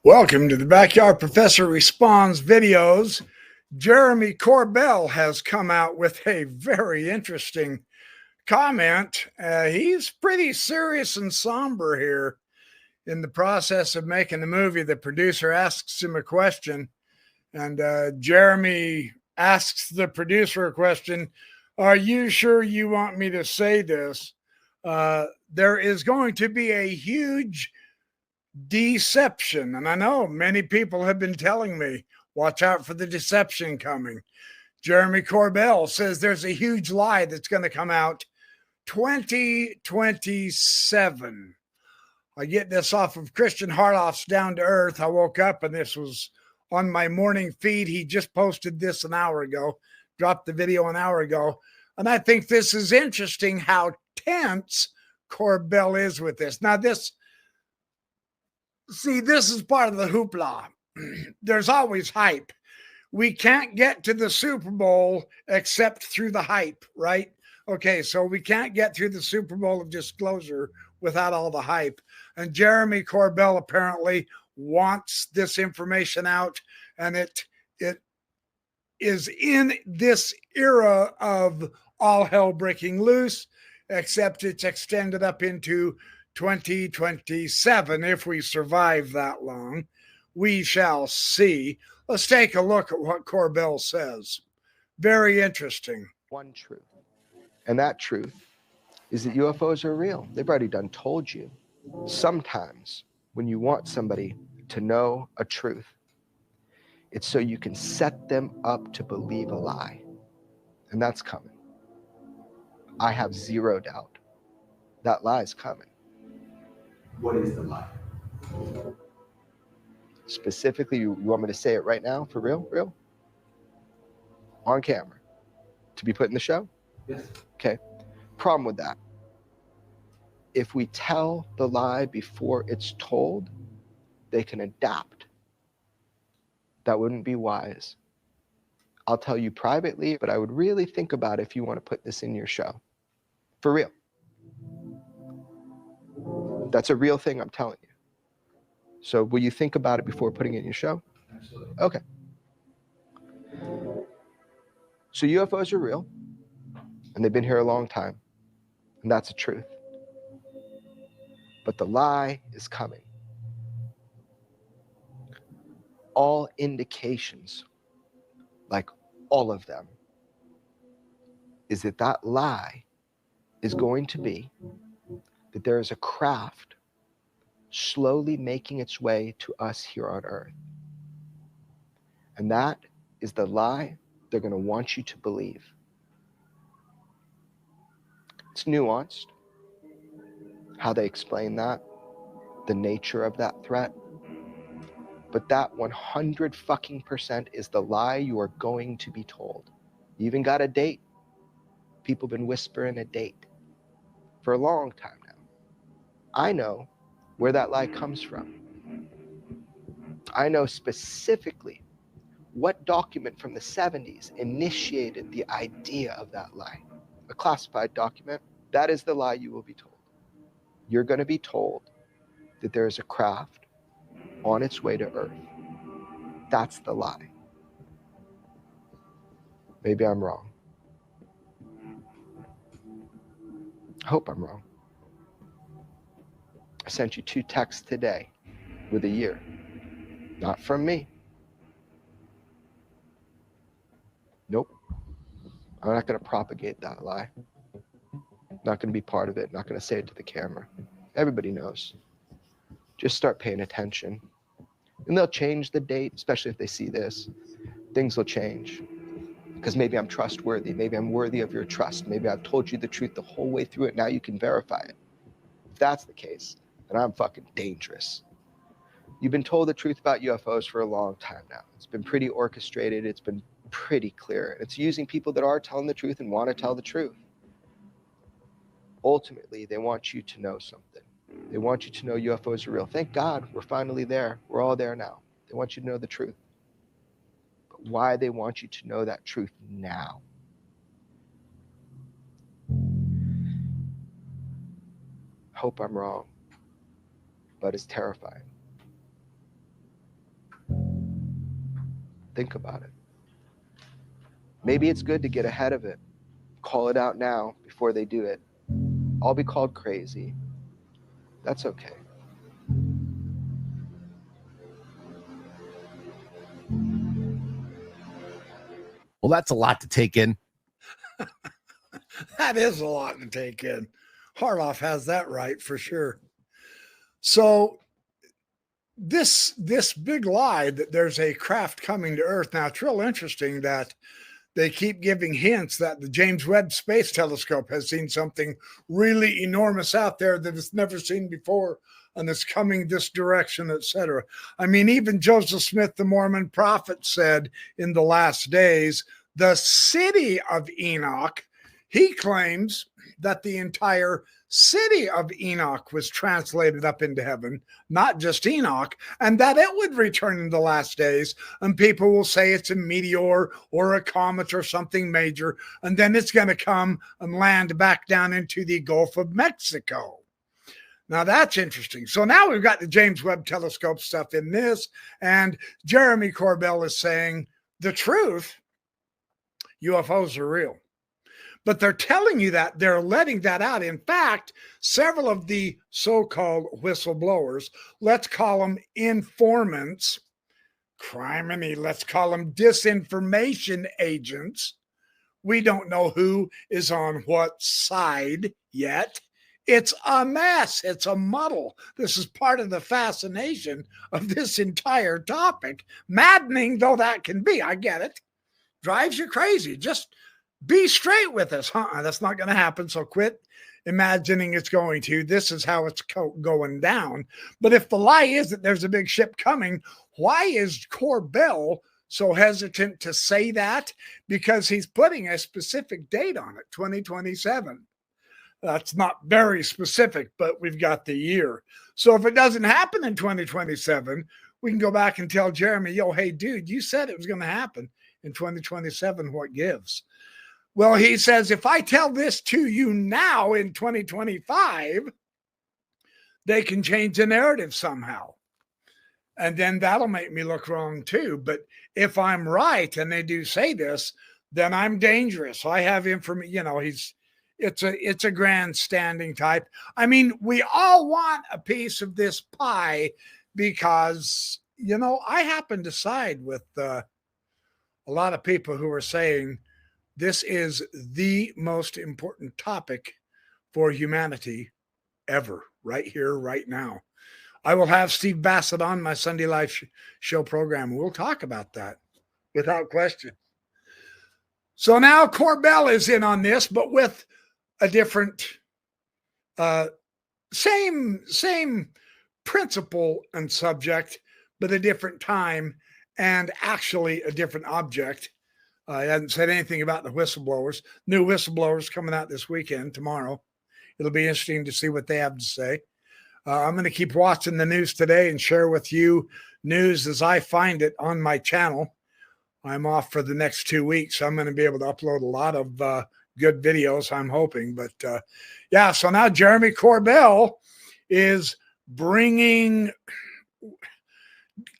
Welcome to the Backyard Professor Responds videos. Jeremy Corbell has come out with a very interesting comment. He's pretty serious and somber here. In the process of making the movie, the producer asks him a question, and Jeremy asks the producer a question. Are you sure you want me to say this? There is going to be a huge deception. And I know many people have been telling me, watch out for the deception coming. Jeremy Corbell says there's a huge lie that's going to come out 2027. I get this off of Christian Harloff's Down to Earth. I woke up and this was on my morning feed. He just posted this an hour ago, dropped the video an hour ago. And I think this is interesting how tense Corbell is with this. Now, this is part of the hoopla. There's always hype. We can't get to the Super Bowl except through the hype, right? Okay, so we can't get through the Super Bowl of disclosure without all the hype. And Jeremy Corbell apparently wants this information out, and it is in this era of all hell breaking loose, except it's extended up into 2027. If we survive that long, we shall see. Let's take a look at what Corbell says. Very interesting. One truth, and that truth is that UFOs are real. They've already done told you. Sometimes when you want somebody to know a truth, it's so you can set them up to believe a lie, and that's coming. I have zero doubt that lie is coming. What is the lie? Specifically, you want me to say it right now, for real? Real? On camera? To be put in the show? Yes. Okay. Problem with that. If we tell the lie before it's told, they can adapt. That wouldn't be wise. I'll tell you privately, but I would really think about it if you want to put this in your show. For real. That's a real thing I'm telling you. So will you think about it before putting it in your show? Absolutely. Okay. So UFOs are real, and they've been here a long time, and that's the truth. But the lie is coming. All indications, like all of them, is that that lie is going to be that there is a craft slowly making its way to us here on Earth. And that is the lie they're going to want you to believe. It's nuanced, how they explain that, the nature of that threat. But that 100% is the lie you are going to be told. You even got a date. People have been whispering a date for a long time now. I know where that lie comes from. I know specifically what document from the 70s initiated the idea of that lie. A classified document. That is the lie you will be told. You're going to be told that there is a craft on its way to Earth. That's the lie. Maybe I'm wrong. I hope I'm wrong. I sent you 2 texts today with a year. Not from me. Nope. I'm not going to propagate that lie. Not going to be part of it. Not going to say it to the camera. Everybody knows. Just start paying attention. And they'll change the date, especially if they see this. Things will change. Because maybe I'm trustworthy. Maybe I'm worthy of your trust. Maybe I've told you the truth the whole way through it. Now you can verify it. If that's the case, then I'm fucking dangerous. You've been told the truth about UFOs for a long time now. It's been pretty orchestrated. It's been pretty clear. It's using people that are telling the truth and want to tell the truth. Ultimately, they want you to know something. They want you to know UFOs are real. Thank God we're finally there. We're all there now. They want you to know the truth. But why they want you to know that truth now? Hope I'm wrong, but it's terrifying. Think about it. Maybe it's good to get ahead of it. Call it out now before they do it. I'll be called crazy. That's okay. Well, that's a lot to take in. That is a lot to take in. Harloff has that right for sure. So this big lie that there's a craft coming to Earth. Now, it's real interesting that they keep giving hints that the James Webb Space Telescope has seen something really enormous out there that it's never seen before, and it's coming this direction, etc. I mean, even Joseph Smith, the Mormon prophet, said in the last days, the city of Enoch, he claims that the entire city of Enoch was translated up into heaven, not just Enoch, and that it would return in the last days. And people will say it's a meteor or a comet or something major, and then it's going to come and land back down into the Gulf of Mexico. Now that's interesting. So now we've got the James Webb Telescope stuff in this, and Jeremy Corbell is saying the truth, UFOs are real. But they're telling you that, they're letting that out. In fact, several of the so-called whistleblowers, let's call them informants, criminy, let's call them disinformation agents. We don't know who is on what side yet. It's a mess. It's a muddle. This is part of the fascination of this entire topic. Maddening though that can be, I get it. Drives you crazy. Just be straight with us. That's not going to happen. So quit imagining it's going to. This is how it's going down. But if the lie is that there's a big ship coming, why is Corbell so hesitant to say that? Because he's putting a specific date on it, 2027. That's not very specific, but we've got the year. So if it doesn't happen in 2027, we can go back and tell Jeremy, yo, hey, dude, you said it was going to happen in 2027. What gives? Well, he says, if I tell this to you now in 2025, they can change the narrative somehow. And then that'll make me look wrong too. But if I'm right and they do say this, then I'm dangerous. I have information, you know, it's a grandstanding type. I mean, we all want a piece of this pie because, you know, I happen to side with a lot of people who are saying, this is the most important topic for humanity ever, right here, right now. I will have Steve Bassett on my Sunday Life show program. We'll talk about that without question. So now Corbell is in on this, but with a different, same principle and subject, but a different time and actually a different object. He hasn't said anything about the whistleblowers. New whistleblowers coming out this weekend, tomorrow. It'll be interesting to see what they have to say. I'm going to keep watching the news today and share with you news as I find it on my channel. I'm off for the next 2 weeks. So I'm going to be able to upload a lot of good videos, I'm hoping. But yeah, so now Jeremy Corbell is bringing,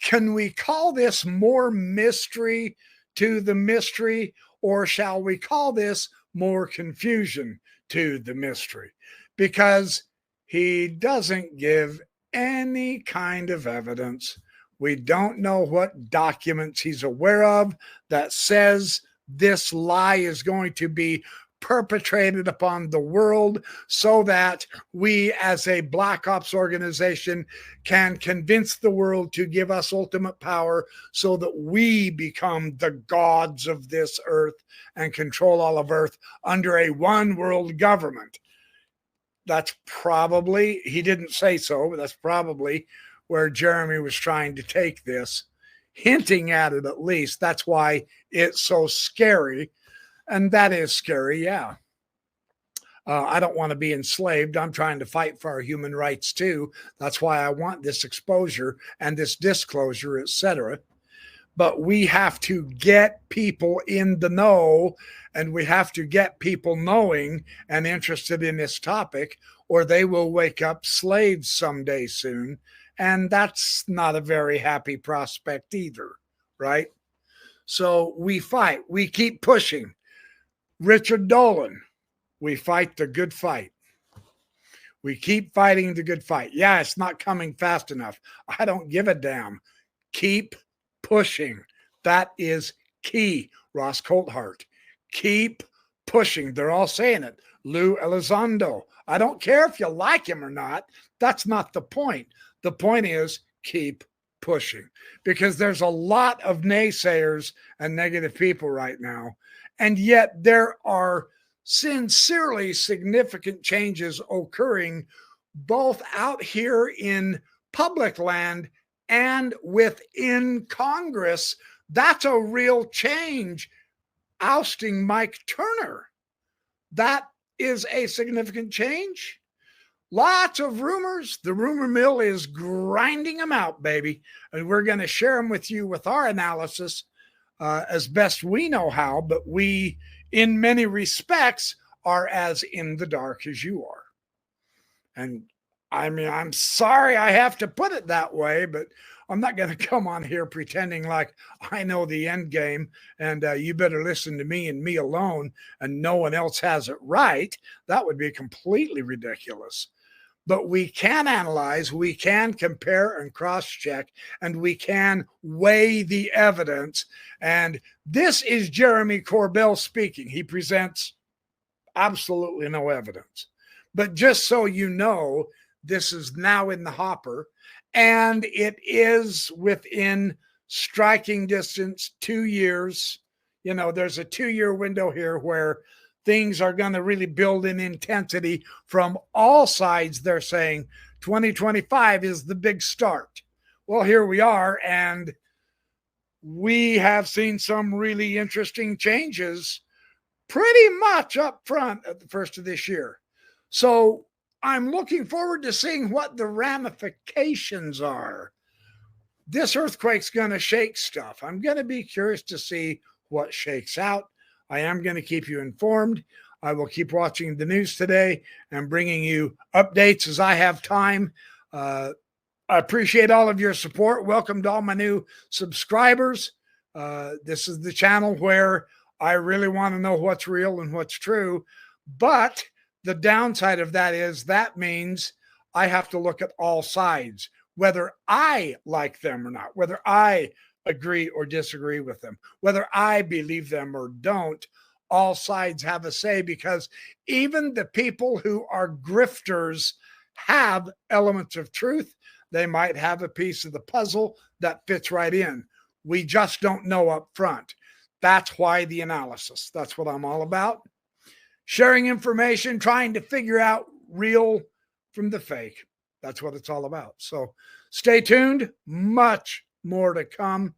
can we call this more mystery to the mystery, or shall we call this more confusion to the mystery? Because he doesn't give any kind of evidence. We don't know what documents he's aware of that says this lie is going to be perpetrated upon the world so that we as a black ops organization can convince the world to give us ultimate power so that we become the gods of this earth and control all of earth under a one world government. That's probably, he didn't say so, but that's probably where Jeremy was trying to take this, hinting at it at least. That's why it's so scary. And that is scary, yeah. I don't want to be enslaved. I'm trying to fight for our human rights too. That's why I want this exposure and this disclosure, etc. But we have to get people in the know, and we have to get people knowing and interested in this topic, or they will wake up slaves someday soon. And that's not a very happy prospect either, right? So we fight. We keep pushing. Richard Dolan, we fight the good fight. We keep fighting the good fight. Yeah, it's not coming fast enough. I don't give a damn. Keep pushing. That is key, Ross Coulthart. Keep pushing. They're all saying it. Lou Elizondo. I don't care if you like him or not. That's not the point. The point is keep pushing, because there's a lot of naysayers and negative people right now. And yet there are sincerely significant changes occurring both out here in public land and within Congress. That's a real change. Ousting Mike Turner. That is a significant change. Lots of rumors. The rumor mill is grinding them out, baby. And we're going to share them with you with our analysis as best we know how. But we, in many respects, are as in the dark as you are. And I mean, I'm sorry I have to put it that way, but I'm not going to come on here pretending like I know the end game and you better listen to me and me alone and no one else has it right. That would be completely ridiculous. But we can analyze, we can compare and cross-check, and we can weigh the evidence. And this is Jeremy Corbell speaking. He presents absolutely no evidence. But just so you know, this is now in the hopper, and it is within striking distance, 2 years. You know, there's a 2-year window here where things are going to really build in intensity from all sides. They're saying 2025 is the big start. Well, here we are, and we have seen some really interesting changes pretty much up front at the first of this year. So I'm looking forward to seeing what the ramifications are. This earthquake's going to shake stuff. I'm going to be curious to see what shakes out. I am going to keep you informed. I will keep watching the news today and bringing you updates as I have time. I appreciate all of your support. Welcome to all my new subscribers. This is the channel where I really want to know what's real and what's true. But the downside of that is that means I have to look at all sides, whether I like them or not, whether I agree or disagree with them, whether I believe them or don't. All sides have a say, because even the people who are grifters have elements of truth. They might have a piece of the puzzle that fits right in. We just don't know up front. That's why the analysis. That's what I'm all about. Sharing information, trying to figure out real from the fake. That's what it's all about. So stay tuned. Much more to come.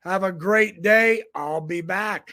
Have a great day. I'll be back.